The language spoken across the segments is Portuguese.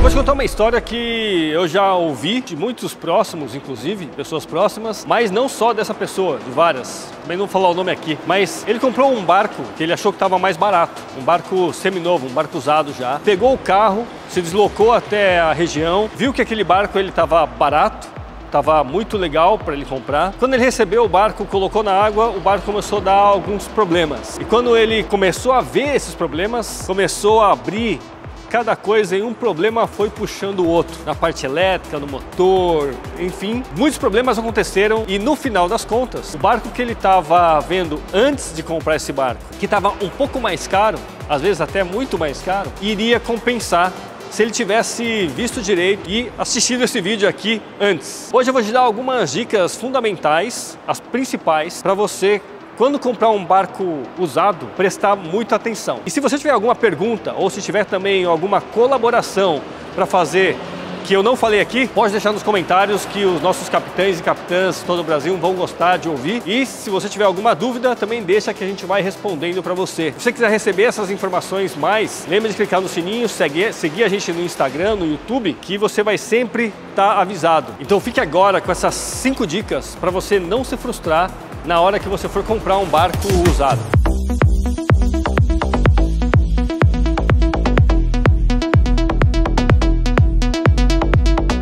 Vou te contar uma história que eu já ouvi de muitos próximos, inclusive, pessoas próximas, mas não só dessa pessoa, de várias. Também não vou falar o nome aqui. Mas ele comprou um barco que ele achou que estava mais barato. Um barco seminovo, um barco usado já. Pegou o carro, se deslocou até a região, viu que aquele barco ele estava barato. Estava muito legal para ele comprar. Quando ele recebeu o barco, colocou na água, o barco começou a dar alguns problemas. E quando ele começou a ver esses problemas, começou a abrir cada coisa e um problema foi puxando o outro. Na parte elétrica, no motor, enfim. Muitos problemas aconteceram e no final das contas, o barco que ele estava vendo antes de comprar esse barco, que estava um pouco mais caro, às vezes até muito mais caro, iria compensar se ele tivesse visto direito e assistido esse vídeo aqui antes. Hoje eu vou te dar algumas dicas fundamentais, as principais, para você, quando comprar um barco usado, prestar muita atenção. E se você tiver alguma pergunta ou se tiver também alguma colaboração para fazer que eu não falei aqui, pode deixar nos comentários que os nossos capitães e capitãs de todo o Brasil vão gostar de ouvir. E se você tiver alguma dúvida, também deixa que a gente vai respondendo para você. Se você quiser receber essas informações mais, lembra de clicar no sininho, seguir a gente no Instagram, no YouTube, que você vai sempre estar avisado. Então fique agora com essas 5 dicas para você não se frustrar na hora que você for comprar um barco usado.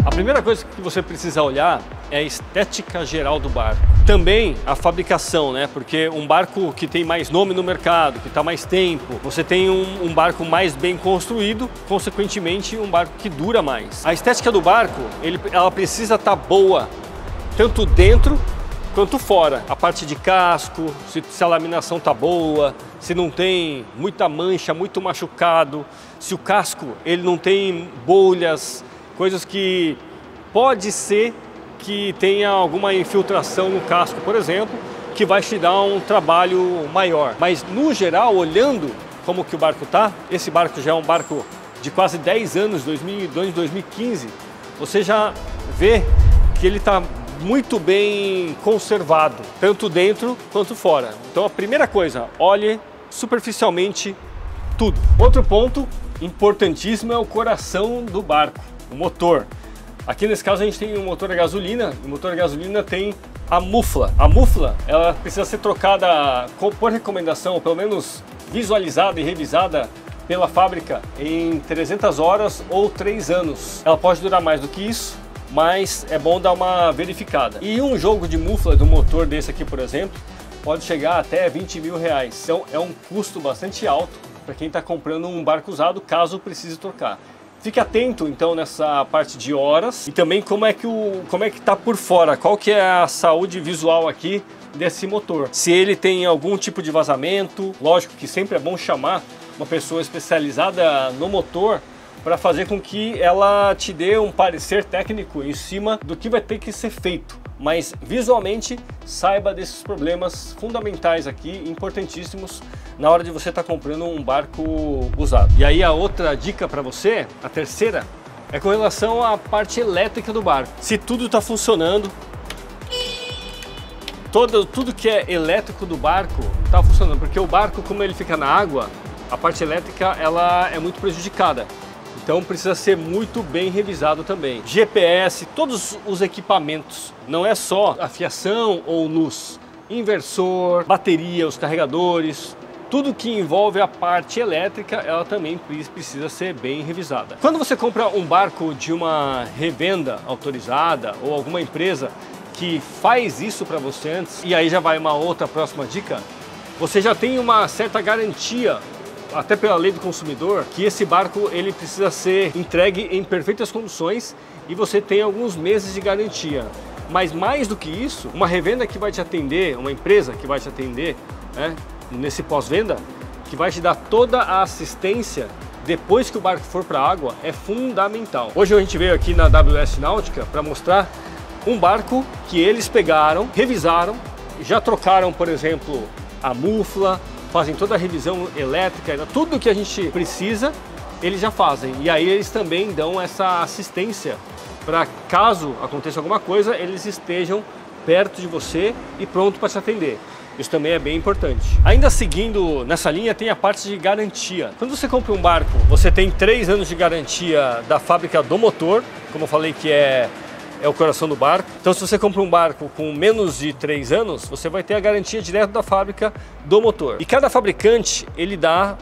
A primeira coisa que você precisa olhar é a estética geral do barco. Também a fabricação, né? Porque um barco que tem mais nome no mercado, que está mais tempo, você tem um barco mais bem construído, consequentemente um barco que dura mais. A estética do barco, ela precisa estar boa, tanto dentro quanto fora. A parte de casco, se a laminação tá boa, se não tem muita mancha, muito machucado, se o casco ele não tem bolhas, coisas que pode ser que tenha alguma infiltração no casco, por exemplo, que vai te dar um trabalho maior. Mas no geral, olhando como que o barco tá, esse barco já é um barco de quase 10 anos, 2002, 2015, você já vê que ele tá muito bem conservado, tanto dentro quanto fora. Então a primeira coisa, olhe superficialmente tudo. Outro ponto importantíssimo é o coração do barco, o motor. Aqui nesse caso a gente tem um motor a gasolina, o motor a gasolina tem a mufla. A mufla, ela precisa ser trocada por recomendação, ou pelo menos visualizada e revisada pela fábrica em 300 horas ou 3 anos. Ela pode durar mais do que isso, mas é bom dar uma verificada. E um jogo de mufla do motor desse aqui, por exemplo, pode chegar até 20 mil reais. Então é um custo bastante alto para quem está comprando um barco usado, caso precise trocar. Fique atento então nessa parte de horas e também como é que tá por fora, qual que é a saúde visual aqui desse motor. Se ele tem algum tipo de vazamento, lógico que sempre é bom chamar uma pessoa especializada no motor para fazer com que ela te dê um parecer técnico em cima do que vai ter que ser feito. Mas visualmente saiba desses problemas fundamentais aqui, importantíssimos na hora de você estar comprando um barco usado. E aí a outra dica para você, a terceira, é com relação à parte elétrica do barco. Se tudo está funcionando, tudo que é elétrico do barco está funcionando, porque o barco, como ele fica na água, a parte elétrica ela é muito prejudicada. Então precisa ser muito bem revisado também. GPS, todos os equipamentos, não é só a fiação ou luz, inversor, bateria, os carregadores, tudo que envolve a parte elétrica, ela também precisa ser bem revisada. Quando você compra um barco de uma revenda autorizada ou alguma empresa que faz isso para você antes, e aí já vai uma outra próxima dica, você já tem uma certa garantia, até pela lei do consumidor, que esse barco ele precisa ser entregue em perfeitas condições e você tem alguns meses de garantia. Mas mais do que isso, uma revenda que vai te atender, uma empresa que vai te atender, né, nesse pós-venda, que vai te dar toda a assistência depois que o barco for para a água, é fundamental. Hoje a gente veio aqui na WS Náutica para mostrar um barco que eles pegaram, revisaram, já trocaram, por exemplo, a mufla, fazem toda a revisão elétrica, tudo que a gente precisa, eles já fazem. E aí eles também dão essa assistência para caso aconteça alguma coisa, eles estejam perto de você e pronto para te atender. Isso também é bem importante. Ainda seguindo nessa linha, tem a parte de garantia. Quando você compra um barco, você tem 3 anos de garantia da fábrica do motor, como eu falei que é o coração do barco. Então, se você compra um barco com menos de 3 anos, você vai ter a garantia direto da fábrica do motor. E cada fabricante, ele dá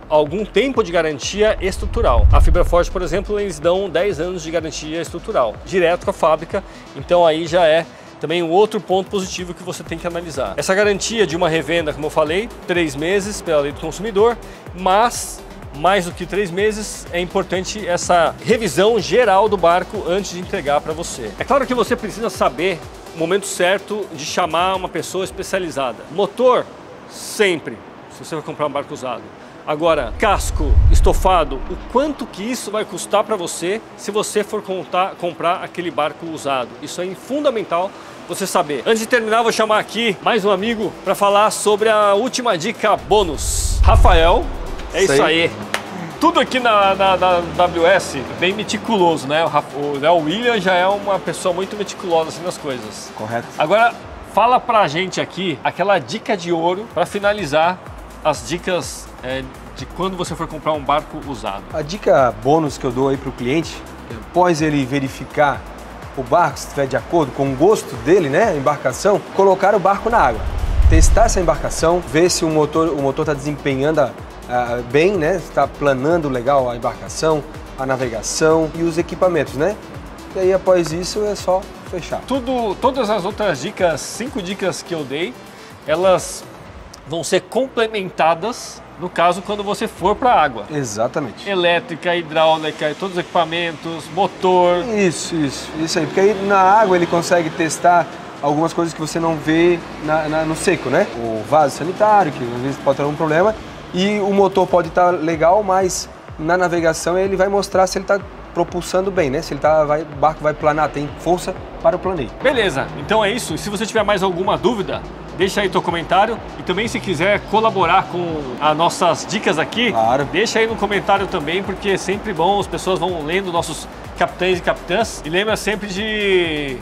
algum tempo de garantia estrutural. A Fibraforte, por exemplo, eles dão 10 anos de garantia estrutural, direto com a fábrica. Então, aí já é também um outro ponto positivo que você tem que analisar. Essa garantia de uma revenda, como eu falei, 3 meses pela lei do consumidor, mas mais do que 3 meses, é importante essa revisão geral do barco antes de entregar para você. É claro que você precisa saber o momento certo de chamar uma pessoa especializada. Motor, sempre, se você vai comprar um barco usado. Agora, casco, estofado, o quanto que isso vai custar para você se você for comprar aquele barco usado. Isso é fundamental você saber. Antes de terminar, vou chamar aqui mais um amigo para falar sobre a última dica bônus. Rafael. É isso aí. Tudo aqui na WS bem meticuloso, né? O William já é uma pessoa muito meticulosa assim nas coisas. Correto. Agora, fala pra gente aqui aquela dica de ouro para finalizar as dicas de quando você for comprar um barco usado. A dica bônus que eu dou aí para o cliente, após ele verificar o barco, se estiver de acordo com o gosto dele, né? A embarcação, colocar o barco na água. Testar essa embarcação, ver se o motor está desempenhando bem, né? Está planando legal a embarcação, a navegação e os equipamentos, né? E aí após isso é só fechar. Todas as outras dicas, 5 dicas que eu dei, elas vão ser complementadas no caso quando você for para a água. Exatamente. Elétrica, hidráulica, todos os equipamentos, motor. Isso aí, porque aí na água ele consegue testar algumas coisas que você não vê no seco, né? O vaso sanitário, que às vezes pode ter algum problema. E o motor pode estar legal, mas na navegação ele vai mostrar se ele está propulsando bem, né? Se ele o barco vai planar, tem força para o planeio. Beleza, então é isso. E se você tiver mais alguma dúvida, deixa aí teu comentário. E também se quiser colaborar com as nossas dicas aqui, claro, deixa aí no comentário também, porque é sempre bom, as pessoas vão lendo nossos capitães e capitãs. E lembra sempre de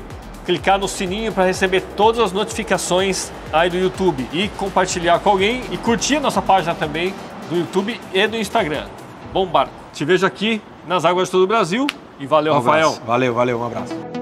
clicar no sininho para receber todas as notificações aí do YouTube e compartilhar com alguém e curtir a nossa página também do YouTube e do Instagram. Bom barco. Te vejo aqui nas águas de todo o Brasil e valeu, Rafael. Valeu, um abraço.